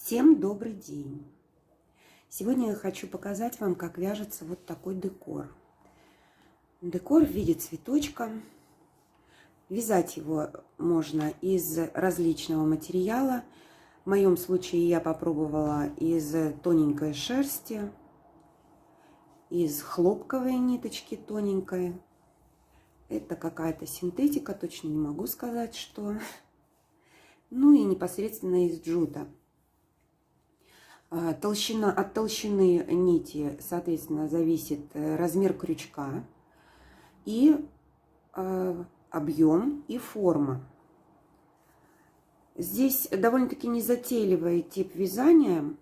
Всем добрый день! Сегодня я хочу показать вам, как вяжется вот такой декор. Декор в виде цветочка. Вязать его можно из различного материала. В моем случае я попробовала из тоненькой шерсти, из хлопковой ниточки тоненькой. Это какая-то синтетика, точно не могу сказать, что. Ну и непосредственно из джута. От толщины нити, соответственно, зависит размер крючка и объем и форма. Здесь довольно-таки незатейливый тип вязания,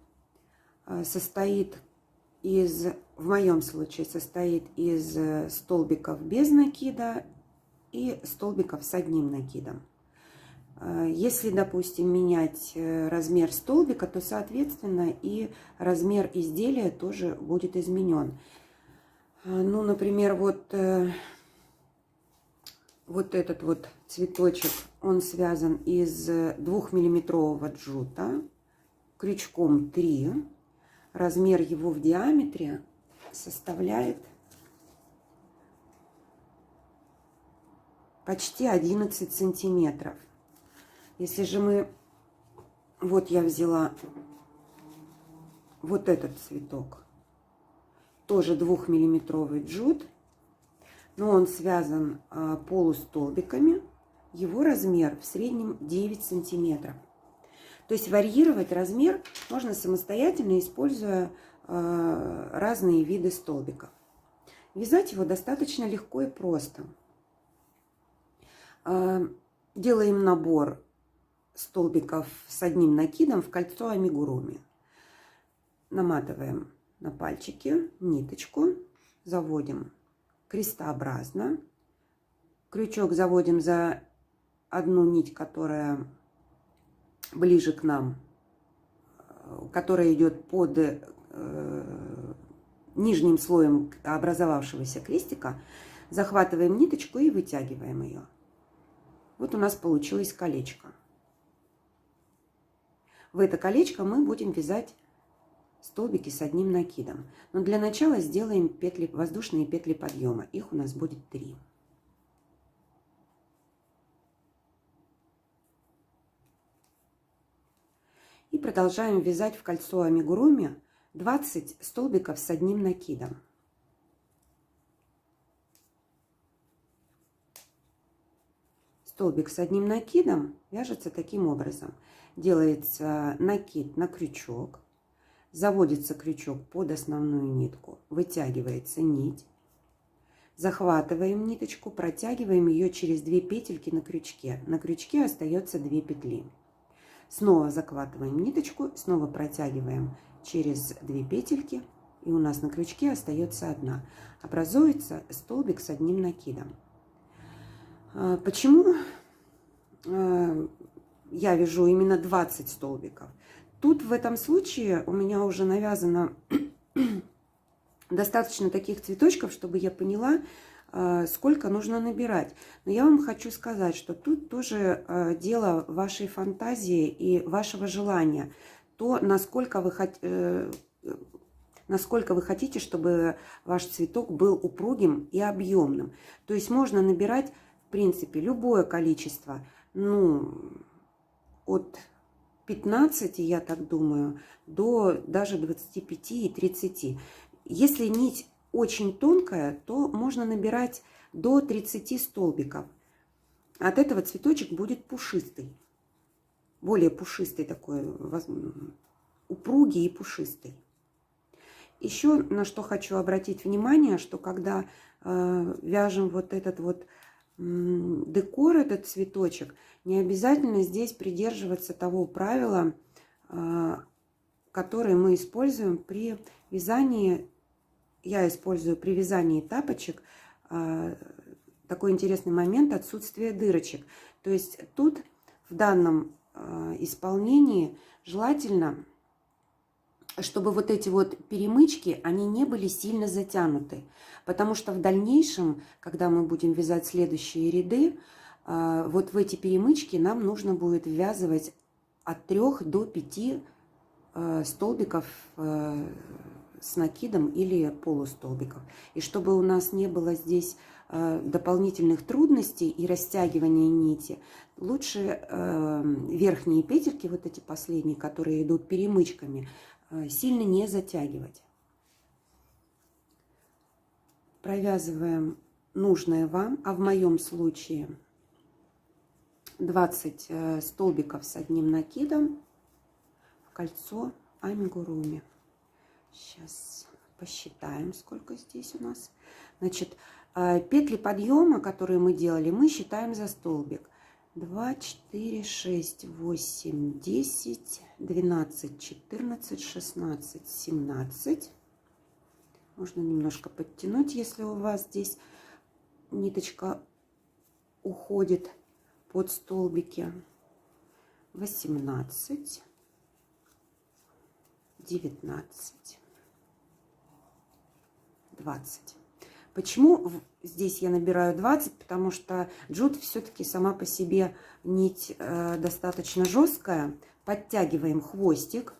состоит в моем случае, состоит из столбиков без накида и столбиков с одним накидом. Если, допустим, менять размер столбика, то, соответственно, и размер изделия тоже будет изменен. Ну, например, вот этот вот цветочек, он связан из 2-миллиметрового джута, крючком 3. Размер его в диаметре составляет почти 11 сантиметров. Если же мы... Вот я взяла вот этот цветок. Тоже 2-миллиметровый джут. Но он связан полустолбиками. Его размер в среднем 9 сантиметров. То есть варьировать размер можно самостоятельно, используя разные виды столбиков. Вязать его достаточно легко и просто. Делаем набор столбиков с одним накидом в кольцо амигуруми. Наматываем на пальчики ниточку, заводим крестообразно. Крючок заводим за одну нить, которая ближе к нам, которая идет под нижним слоем образовавшегося крестика. Захватываем ниточку и вытягиваем ее. Вот у нас получилось колечко. В это колечко мы будем вязать столбики с одним накидом. Но для начала сделаем петли, воздушные петли подъема. Их у нас будет 3. И продолжаем вязать в кольцо амигуруми 20 столбиков с одним накидом. Столбик с одним накидом вяжется таким образом. Делается накид на крючок, заводится крючок под основную нитку, вытягивается нить, захватываем ниточку, протягиваем ее через 2 петельки на крючке. На крючке остается 2 петли. Снова захватываем ниточку, снова протягиваем через 2 петельки, и у нас на крючке остается 1. Образуется столбик с одним накидом. Почему я вяжу именно 20 столбиков? Тут в этом случае у меня уже навязано достаточно таких цветочков, чтобы я поняла, сколько нужно набирать. Но я вам хочу сказать, что тут тоже дело вашей фантазии и вашего желания. То, насколько вы хотите, чтобы ваш цветок был упругим и объемным. То есть можно набирать, в принципе, любое количество, ну, от 15, я так думаю, до даже 25 и 30. Если нить очень тонкая, то можно набирать до 30 столбиков. От этого цветочек будет пушистый. Более пушистый такой, упругий и пушистый. Еще на что хочу обратить внимание, что когда вяжем вот этот вот декор, этот цветочек, не обязательно здесь придерживаться того правила, которое мы используем при вязании. Я использую при вязании тапочек такой интересный момент — отсутствие дырочек. То есть тут в данном исполнении желательно, чтобы вот эти вот перемычки, они не были сильно затянуты. Потому что в дальнейшем, когда мы будем вязать следующие ряды, вот в эти перемычки нам нужно будет ввязывать от 3 до 5 столбиков с накидом или полустолбиков. И чтобы у нас не было здесь дополнительных трудностей и растягивания нити, лучше верхние петельки, вот эти последние, которые идут перемычками, сильно не затягивать. Провязываем нужное вам, а в моем случае 20 столбиков с одним накидом в кольцо амигуруми. Сейчас посчитаем, сколько здесь у нас. Значит, петли подъема, которые мы делали, мы считаем за столбик. 2, 4, 6, 8, 10, 12, 14, 16, 17. Можно немножко подтянуть, если у вас здесь ниточка уходит под столбики. 18, 19, 20. Почему здесь я набираю 20? Потому что джут все-таки сама по себе нить достаточно жесткая. Подтягиваем хвостик.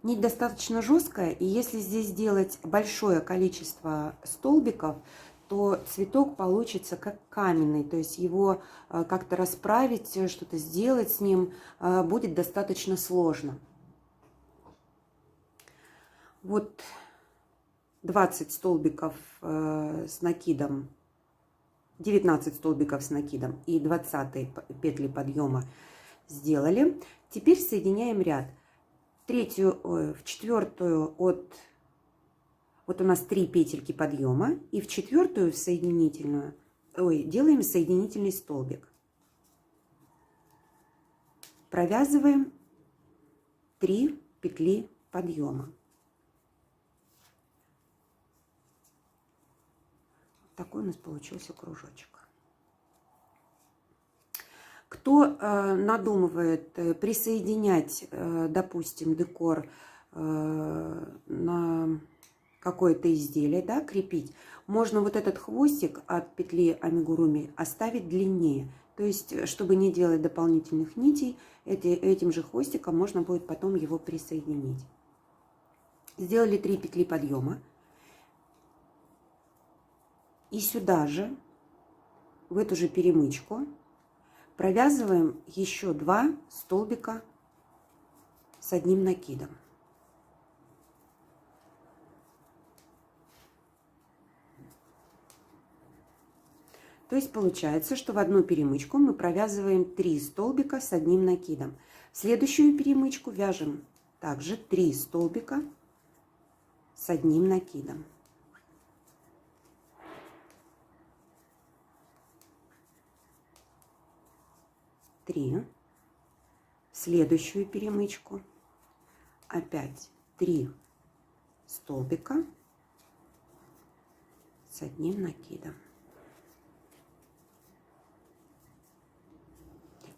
Нить достаточно жесткая, и если здесь сделать большое количество столбиков, то цветок получится как каменный, то есть его как-то расправить, что-то сделать с ним будет достаточно сложно. Вот 20 столбиков с накидом, 19 столбиков с накидом и 20 петли подъема сделали. Теперь соединяем ряд. В четвертую вот у нас 3 петельки подъема, и в четвертую в соединительную делаем соединительный столбик. Провязываем 3 петли подъема. Такой у нас получился кружочек. Кто надумывает присоединять, допустим, декор на какое-то изделие, да, крепить, можно вот этот хвостик от петли амигуруми оставить длиннее. То есть, чтобы не делать дополнительных нитей, этим же хвостиком можно будет потом его присоединить. Сделали 3 петли подъема. И сюда же, в эту же перемычку, провязываем еще 2 столбика с одним накидом. То есть получается, что в одну перемычку мы провязываем 3 столбика с одним накидом. В следующую перемычку вяжем также 3 столбика с одним накидом. В следующую перемычку опять 3 столбика с одним накидом.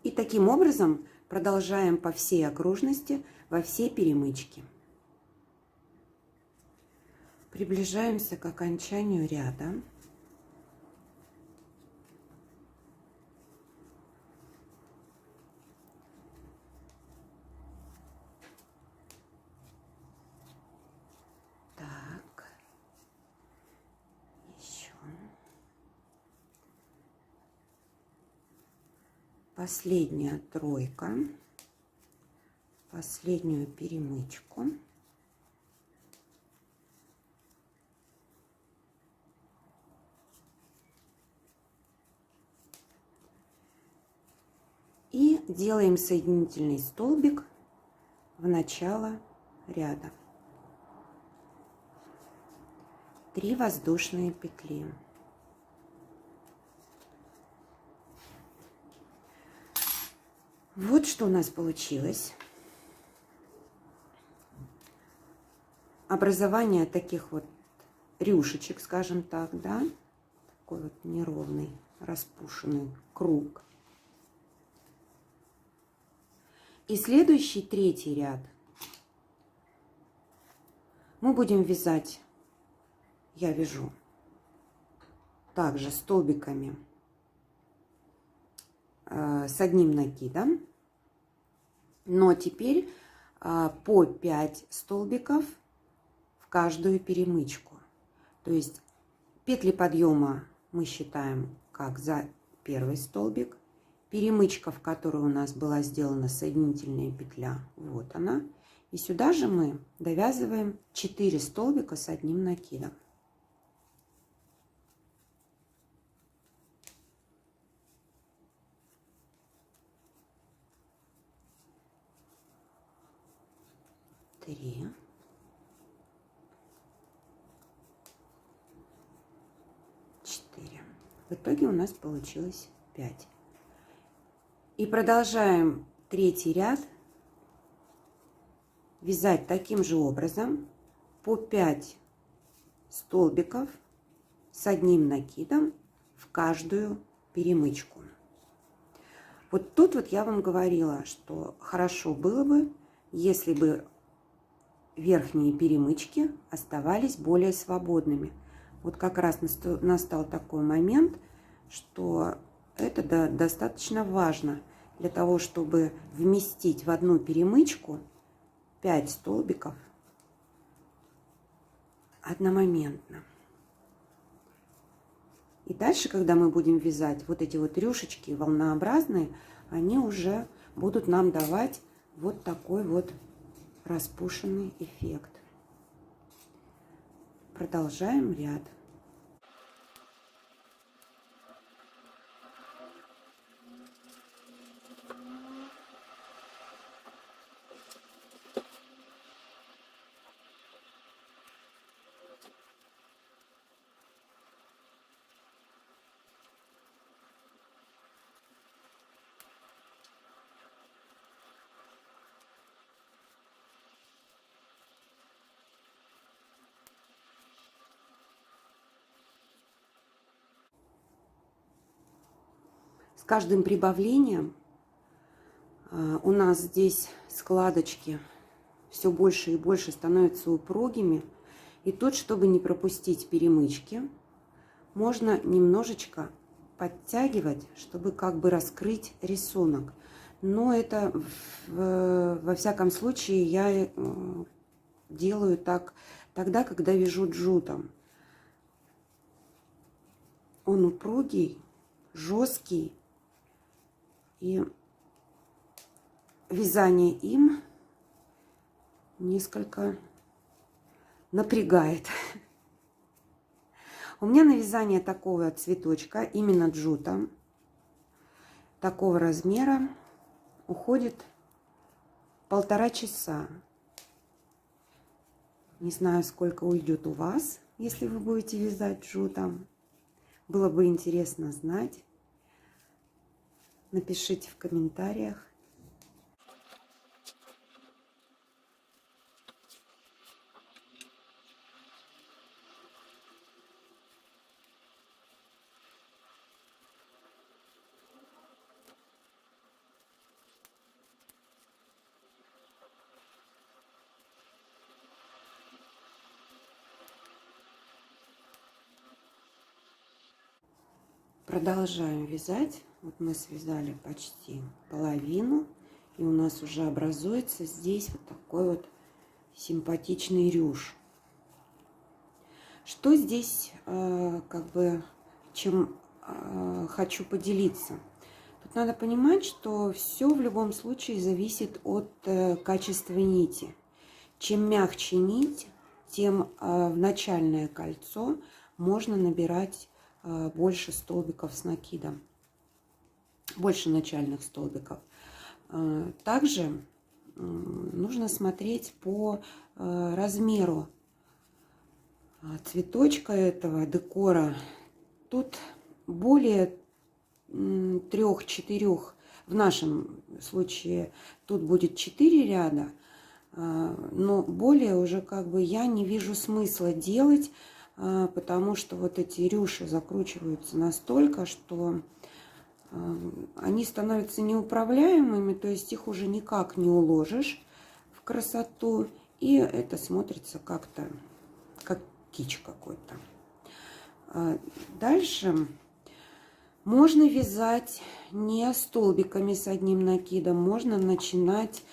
И таким образом продолжаем по всей окружности, во все перемычки. Приближаемся к окончанию ряда. Последняя тройка, последнюю перемычку. И делаем соединительный столбик в начало ряда. 3 воздушные петли. Вот что у нас получилось. Образование таких вот рюшечек, скажем так, да, такой вот неровный, распушенный круг. И следующий, 3-й ряд мы будем вязать, я вяжу также столбиками с одним накидом, Но теперь по 5 столбиков в каждую перемычку. То есть петли подъема мы считаем как за первый столбик. Перемычка, в которой у нас была сделана соединительная петля, вот она. И сюда же мы довязываем 4 столбика с одним накидом. Три. 4. В итоге у нас получилось 5. И продолжаем третий ряд вязать таким же образом по 5 столбиков с одним накидом в каждую перемычку. Вот тут вот я вам говорила, что хорошо было бы, если бы верхние перемычки оставались более свободными. Вот как раз настал такой момент, что это достаточно важно для того, чтобы вместить в одну перемычку 5 столбиков одномоментно. И дальше, когда мы будем вязать вот эти вот рюшечки волнообразные, они уже будут нам давать вот такой вот распушенный эффект. Продолжаем ряд. С каждым прибавлением у нас здесь складочки все больше и больше становятся упругими. И тут, чтобы не пропустить перемычки, можно немножечко подтягивать, чтобы как бы раскрыть рисунок. Но это во всяком случае я делаю так тогда, когда вяжу джутом. Он упругий, жесткий, и вязание им несколько напрягает. У меня на вязание такого цветочка, именно джута, такого размера, уходит 1,5 часа. Не знаю, сколько уйдет у вас, если вы будете вязать джутом. Было бы интересно знать. Напишите в комментариях. Продолжаем вязать. Вот мы связали почти половину, и у нас уже образуется здесь вот такой вот симпатичный рюш. Что здесь как бы чем хочу поделиться? Тут надо понимать, что все в любом случае зависит от качества нити. Чем мягче нить, тем в начальное кольцо можно набирать больше столбиков с накидом, больше начальных столбиков. Также нужно смотреть по размеру цветочка этого декора. Тут более 3-4, в нашем случае тут будет 4 ряда, но более уже как бы я не вижу смысла делать, потому что вот эти рюши закручиваются настолько, что они становятся неуправляемыми, то есть их уже никак не уложишь в красоту, и это смотрится как-то как кич какой-то. Дальше можно вязать не столбиками с одним накидом, можно начинать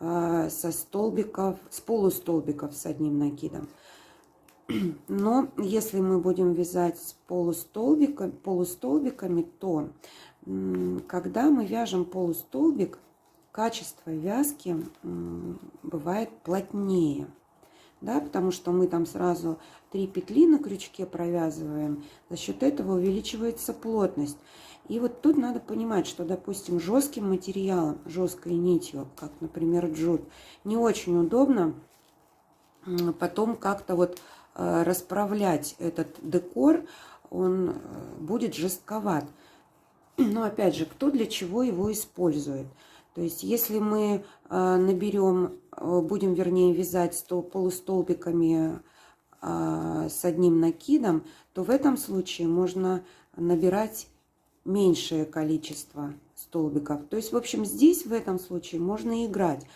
со столбиков, с полустолбиков с одним накидом. Но если мы будем вязать с полустолбиками, то когда мы вяжем полустолбик, качество вязки бывает плотнее. Да, потому что мы там сразу 3 петли на крючке провязываем, за счет этого увеличивается плотность. И вот тут надо понимать, что, допустим, жестким материалом, жесткой нитью, как, например, джут, не очень удобно потом как-то вот расправлять этот декор, он будет жестковат. Но опять же, кто для чего его использует. То есть, если мы будем, вернее, вязать полустолбиками с одним накидом, то в этом случае можно набирать меньшее количество столбиков. То есть, в общем, здесь в этом случае можно играть.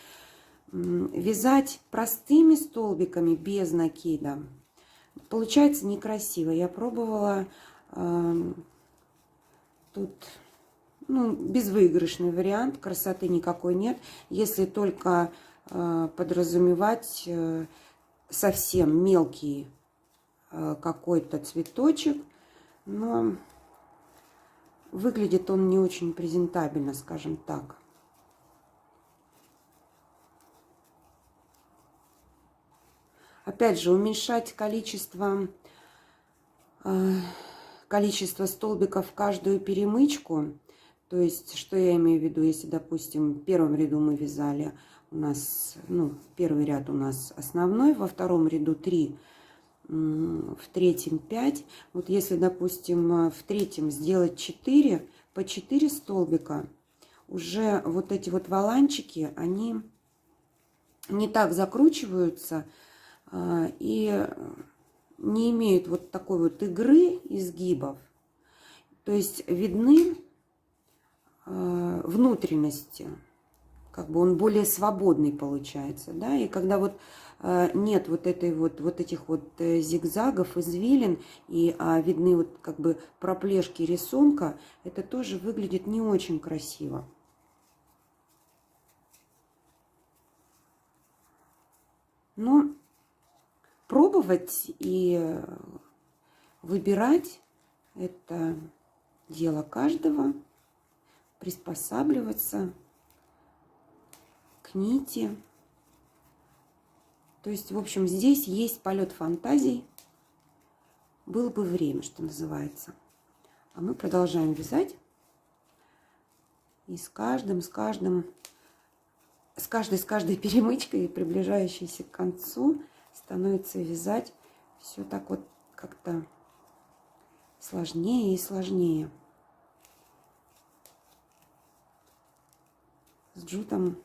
Вязать простыми столбиками без накида получается некрасиво. Я пробовала, тут безвыигрышный вариант, красоты никакой нет, если только подразумевать совсем мелкий какой-то цветочек, но выглядит он не очень презентабельно, скажем так. Опять же, уменьшать количество столбиков в каждую перемычку. То есть, что я имею в виду, если, допустим, в первом ряду мы вязали, у нас, первый ряд у нас основной, во втором ряду 3, в третьем 5. Вот если, допустим, в третьем сделать 4, по 4 столбика, уже вот эти вот воланчики, они не так закручиваются и не имеют вот такой вот игры изгибов. То есть видны внутренности, как бы он более свободный получается, да, и когда вот нет вот этих вот зигзагов, извилин, и видны вот как бы проплешки рисунка, это тоже выглядит не очень красиво. Но пробовать и выбирать — это дело каждого, приспосабливаться к нити. То есть, в общем, здесь есть полет фантазий. Было бы время, что называется. А мы продолжаем вязать. И с каждой перемычкой, приближающейся к концу, становится вязать все так вот как-то сложнее и сложнее. С джутом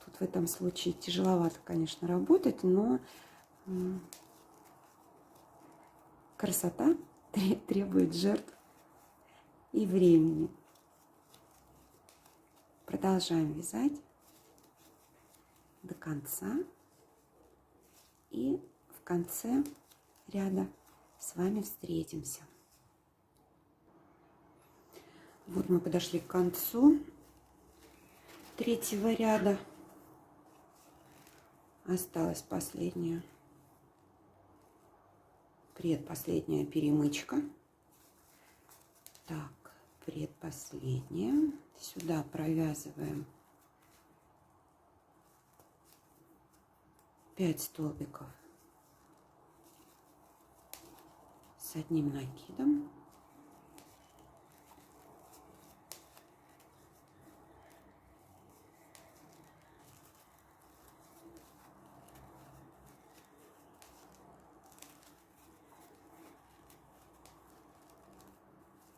тут в этом случае тяжеловато, конечно, работать, но красота требует жертв и времени. Продолжаем вязать до конца. И в конце ряда с вами встретимся. Вот мы подошли к концу третьего ряда. Осталась предпоследняя перемычка. Так, предпоследняя. Сюда провязываем 5 столбиков с одним накидом.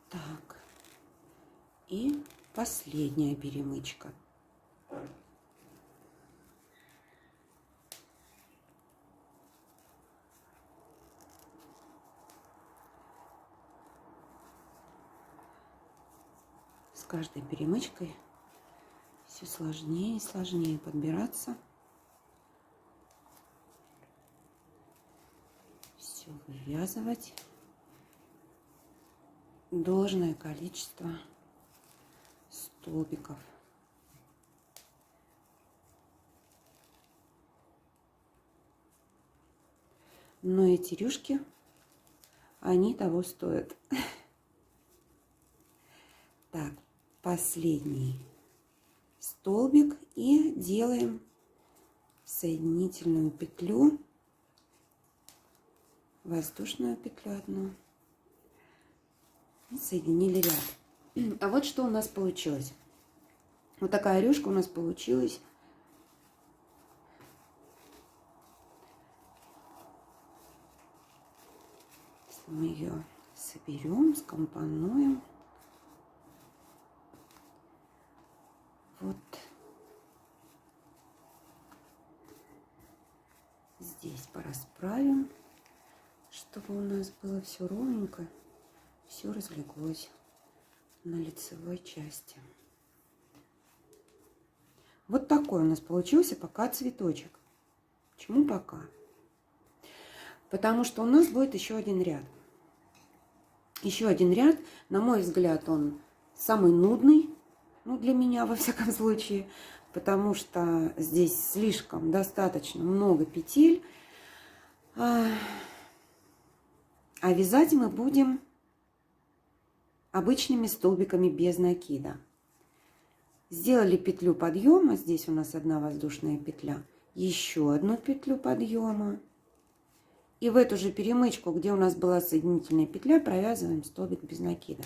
Так, и последняя перемычка. С каждой перемычкой все сложнее и сложнее подбираться. Все вывязывать. Должное количество столбиков. Но эти рюшки, они того стоят. Так, последний столбик и делаем соединительную петлю, воздушную петлю одну. И соединили ряд. А вот что у нас получилось. Вот такая рюшка у нас получилась. Если мы ее соберем, скомпонуем. Вот здесь порасправим, чтобы у нас было все ровненько, все разлеглось на лицевой части. Вот такой у нас получился пока цветочек. Почему пока? Потому что у нас будет еще один ряд. Еще один ряд, на мой взгляд, он самый нудный, ну, для меня, во всяком случае, потому что здесь слишком достаточно много петель. А вязать мы будем обычными столбиками без накида. Сделали петлю подъема, здесь у нас одна воздушная петля, еще одну петлю подъема. И в эту же перемычку, где у нас была соединительная петля, провязываем столбик без накида.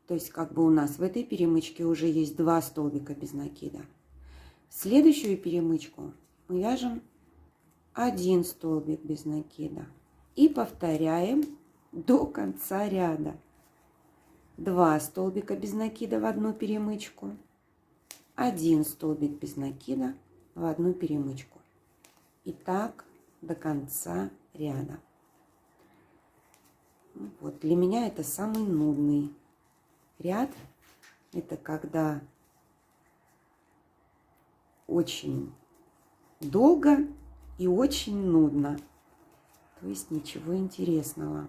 То есть как бы у нас в этой перемычке уже есть 2 столбика без накида. В следующую перемычку мы вяжем 1 столбик без накида. И повторяем до конца ряда. 2 столбика без накида в одну перемычку. 1 столбик без накида в одну перемычку. И так до конца ряда. Вот для меня это самый нудный ряд. Это когда очень долго и очень нудно. То есть ничего интересного.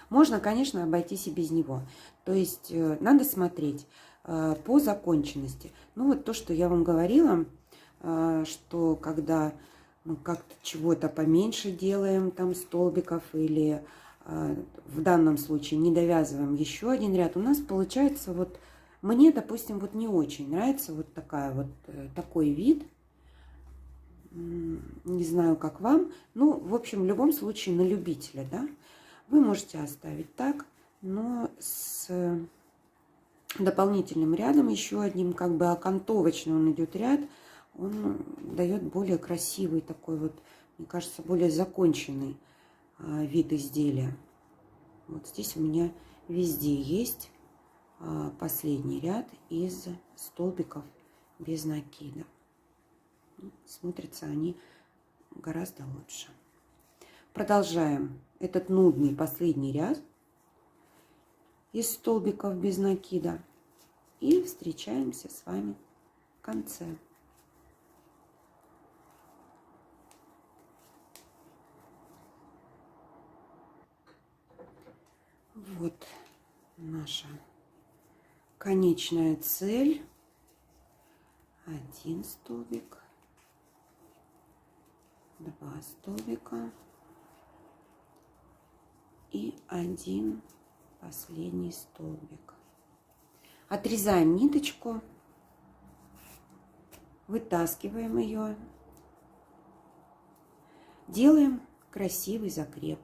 Можно, конечно, обойтись и без него. То есть надо смотреть по законченности. Ну вот то, что я вам говорила, что когда мы как-то чего-то поменьше делаем, там столбиков, или в данном случае не довязываем еще один ряд, у нас получается вот, мне, допустим, вот не очень нравится вот такой вид. Не знаю, как вам. Ну, в общем, в любом случае на любителя, да. Вы можете оставить так, но с дополнительным рядом, еще одним, как бы окантовочный он идет ряд, он дает более красивый такой вот, мне кажется, более законченный вид изделия. Вот здесь у меня везде есть последний ряд из столбиков без накида. Смотрятся они гораздо лучше. Продолжаем этот нудный последний ряд из столбиков без накида и встречаемся с вами в конце. Вот наша конечная цель. 1 столбик, 2 столбика и 1 последний столбик. Отрезаем ниточку, вытаскиваем ее, делаем красивый закреп.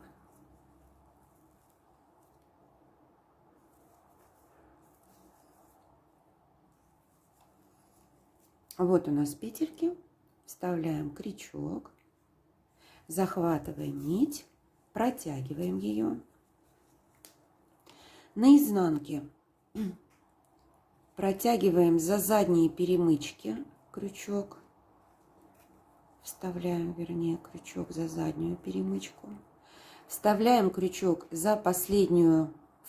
Вот у нас петельки, вставляем крючок, захватываем нить, протягиваем ее. На изнанке протягиваем за задние перемычки крючок, вставляем, вернее, крючок за заднюю перемычку, вставляем крючок за в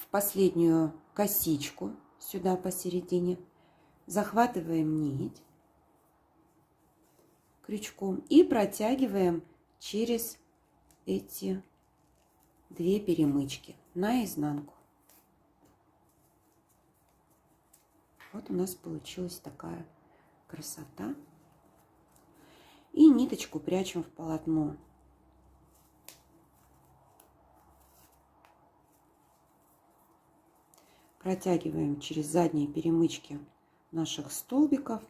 последнюю косичку сюда посередине, захватываем нить крючком и протягиваем через эти 2 перемычки на изнанку. Вот у нас получилась такая красота. И ниточку прячем в полотно. Протягиваем через задние перемычки наших столбиков.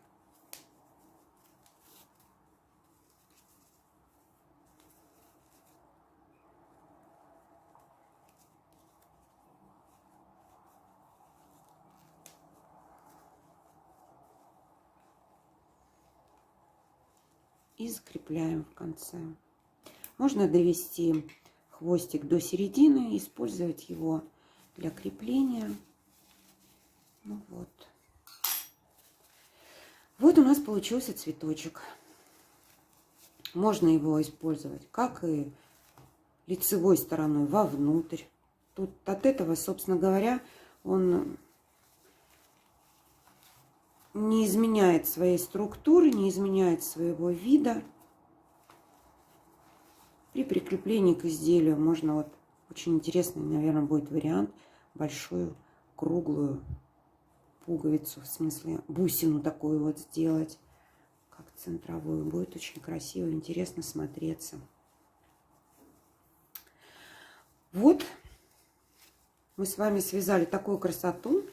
И закрепляем в конце. Можно довести хвостик до середины, использовать его для крепления. Ну вот. Вот у нас получился цветочек. Можно его использовать как и лицевой стороной вовнутрь. Тут от этого, собственно говоря, он не изменяет своей структуры, не изменяет своего вида. При прикреплении к изделию можно, вот очень интересный, наверное, будет вариант, большую круглую пуговицу, в смысле бусину такую вот сделать, как центровую. Будет очень красиво, интересно смотреться. Вот мы с вами связали такую красоту.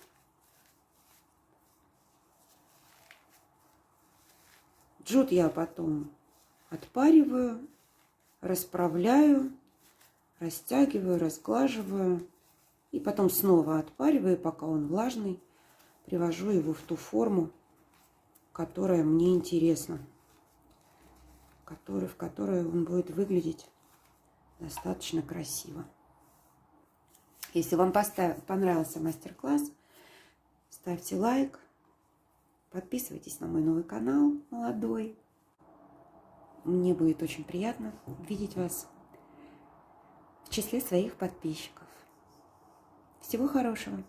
Джут я потом отпариваю, расправляю, растягиваю, разглаживаю. И потом снова отпариваю, пока он влажный. Привожу его в ту форму, которая мне интересна. В которой он будет выглядеть достаточно красиво. Если вам понравился мастер-класс, ставьте лайк. Подписывайтесь на мой новый канал молодой. Мне будет очень приятно видеть вас в числе своих подписчиков. Всего хорошего!